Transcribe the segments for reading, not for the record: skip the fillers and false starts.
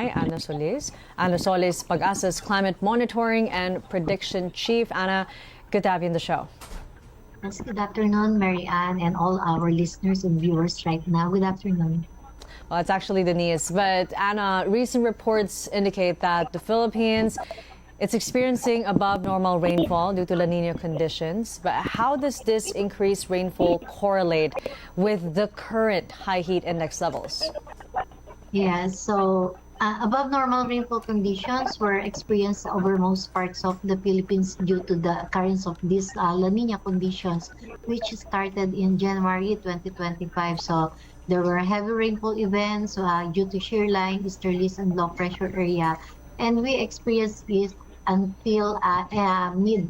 by Ana Solis, Pag-asa's Climate Monitoring and Prediction Chief. Ana, good to have you in the show. Yes, good afternoon, Mary Ann, and all our listeners and viewers right now. Good afternoon. Well, it's actually Denise, but Anna, recent reports indicate that the Philippines it's experiencing above normal rainfall due to La Nina conditions. But how does this increased rainfall correlate with the current high heat index levels? Yeah, so above normal rainfall conditions were experienced over most parts of the Philippines due to the occurrence of these La Nina conditions, which started in January 2025. So there were heavy rainfall events due to shear line, easterlies, and low pressure area. And we experienced this until early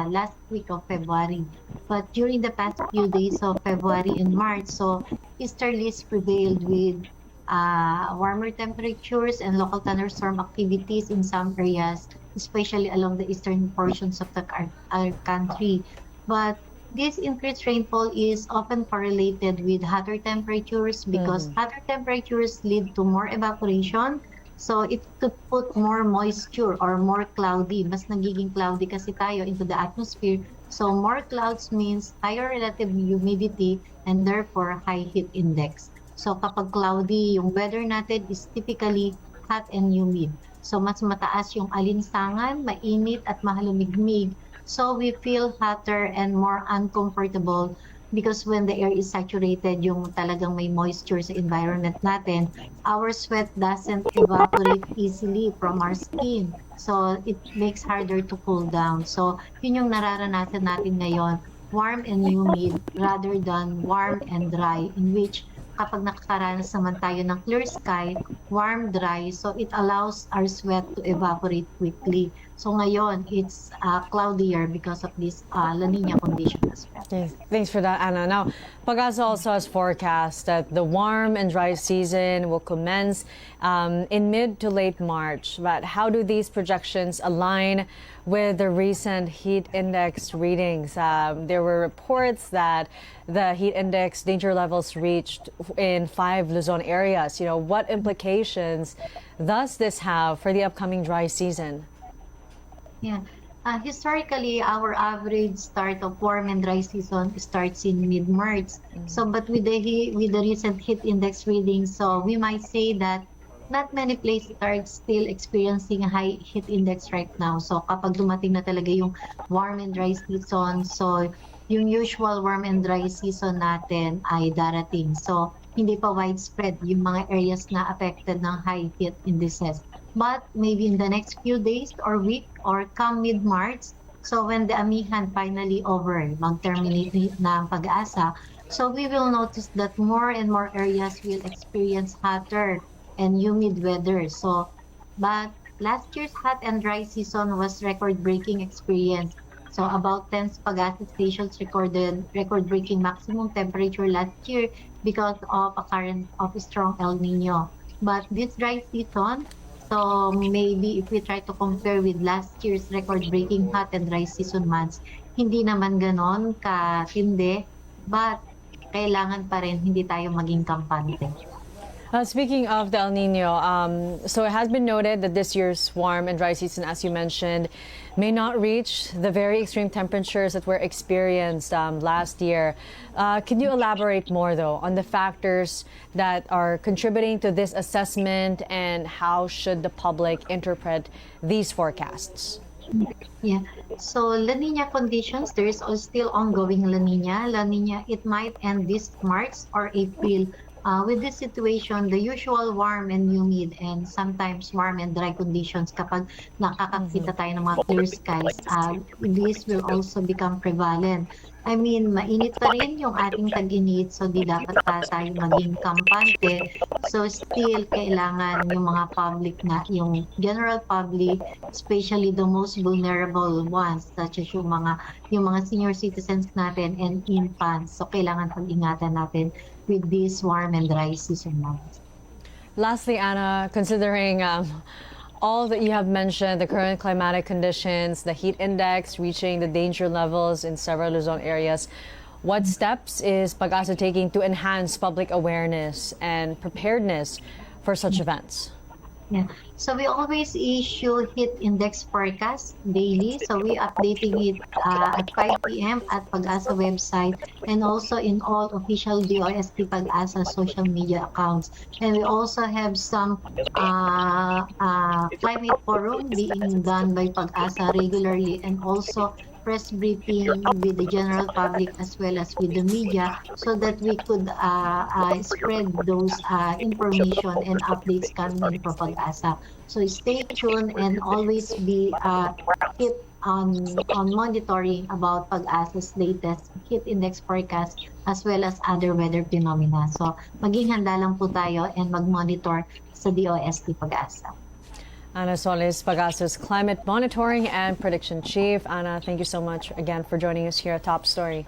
last week of February. But during the past few days of February and March, so easterlies prevailed with warmer temperatures and local thunderstorm activities in some areas, especially along the eastern portions of our country. But this increased rainfall is often correlated with hotter temperatures because hotter temperatures lead to more evaporation. So it could put more moisture or more cloudy. Mas nagiging cloudy kasi tayo into the atmosphere. So more clouds means higher relative humidity and therefore high heat index. So kapag cloudy, yung weather natin is typically hot and humid. So mas mataas yung alinsangan, mainit at mahalumigmig. So we feel hotter and more uncomfortable because when the air is saturated, yung talagang may moisture sa environment natin, our sweat doesn't evaporate easily from our skin. So it makes harder to cool down. So yun yung nararanasan natin ngayon, warm and humid rather than warm and dry, in which kapag nakakaranas naman tayo ng clear sky, warm, dry, so it allows our sweat to evaporate quickly. So ngayon, it's cloudier because of this La Nina condition as well. Okay, thanks for that, Anna. Now, Pag-asa also has forecast that the warm and dry season will commence in mid to late March. But how do these projections align with the recent heat index readings? There were reports that the heat index danger levels reached in 5 Luzon areas. You know, what implications does this have for the upcoming dry season? Yeah. Historically, our average start of warm and dry season starts in mid-March. So, but with the recent heat index readings, so we might say that not many places are still experiencing a high heat index right now. So, kapag dumating na talaga yung warm and dry season, so yung usual warm and dry season natin ay darating. So, hindi pa widespread yung mga areas na affected ng high heat indices. But maybe in the next few days or week or come mid-March, so when the amihan finally over, mag-terminate na ang Pag-asa, so we will notice that more and more areas will experience hotter and humid weather. So, but last year's hot and dry season was record-breaking experience. So about 10 Pag-asa stations recorded record-breaking maximum temperature last year because of occurrence of strong El Nino. But this dry season, so maybe if we try to compare with last year's record-breaking hot and dry season months, hindi naman ganon katindi, but kailangan pa rin hindi tayo maging kampante. Speaking of the El Nino, so it has been noted that this year's warm and dry season, as you mentioned, may not reach the very extreme temperatures that were experienced last year. Can you elaborate more, though, on the factors that are contributing to this assessment and how should the public interpret these forecasts? Yeah. So La Nina conditions, there is still ongoing La Nina. La Nina, it might end this March or April. With this situation, the usual warm and humid and sometimes warm and dry conditions kapag nakakakita tayo ng mga clear skies, this will also become prevalent. I mean, mainit pa rin yung ating tag-init, so di dapat tayo maging kampante. So still, kailangan yung mga public na, yung general public, especially the most vulnerable ones, such as yung mga senior citizens natin and infants. So kailangan pag-ingatan natin with this warm and dry season months. Lastly, Anna, considering all that you have mentioned, the current climatic conditions, the heat index reaching the danger levels in several Luzon areas, what steps is Pag-asa taking to enhance public awareness and preparedness for such events? Yeah. So we always issue heat index forecast daily. So we updating it at 5 p.m. at Pag-asa website and also in all official DOST Pag-asa social media accounts. And we also have some climate forum being done by Pag-asa regularly and also press briefing with the general public as well as with the media so that we could spread those information and updates coming in from Pag-asa. So stay tuned and always be keep on monitoring about Pag-asa's latest heat index forecast as well as other weather phenomena. So maging handa lang po tayo and mag-monitor sa DOST Pag-asa. Ana Solis, Pag-asa's Climate Monitoring and Prediction Chief. Ana, thank you so much again for joining us here at Top Story.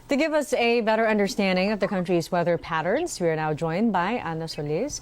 To give us a better understanding of the country's weather patterns, we are now joined by Ana Solis,